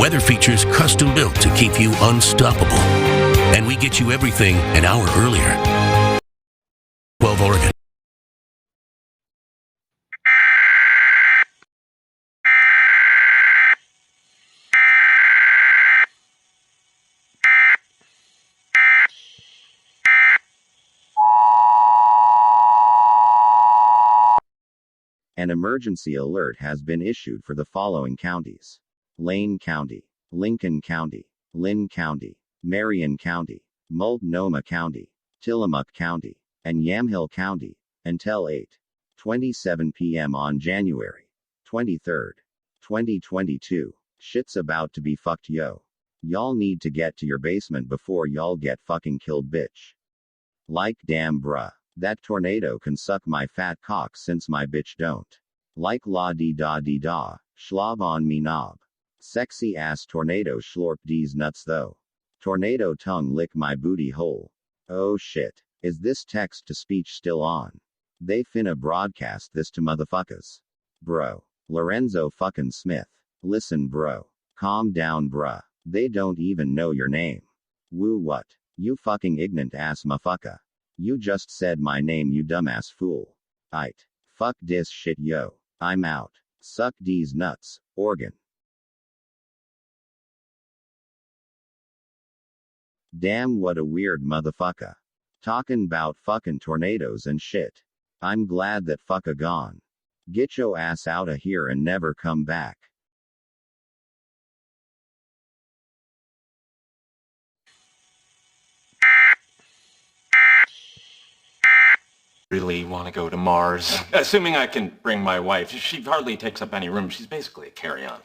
Weather features custom built to keep you unstoppable. And we get you everything an hour earlier. 12 Oregon. An emergency alert has been issued for the following counties: Lane County, Lincoln County, Lynn County, Marion County, Multnomah County, Tillamook County, and Yamhill County, until 8:27 p.m. on January 23, 2022. Shit's about to be fucked, yo. Y'all need to get to your basement before y'all get fucking killed, bitch. Like, damn bruh. That tornado can suck my fat cock since my bitch don't. Like la dee da dee da, schlob on me knob. Sexy ass tornado schlorp D's nuts though. Tornado tongue lick my booty hole. Oh shit. Is this text to speech still on? They finna broadcast this to motherfuckers. Bro. Lorenzo fucking Smith. Listen bro. Calm down bruh. They don't even know your name. Woo what? You fucking ignorant ass motherfucker. You just said my name, you dumbass fool. Aight. Fuck dis shit, yo. I'm out. Suck D's nuts, Oregon. Damn, what a weird motherfucker. Talkin' 'bout fucking tornadoes and shit. I'm glad that fucker gone. Get yo ass outta here and never come back. Really want to go to Mars. Assuming I can bring my wife. She hardly takes up any room. She's basically a carry-on.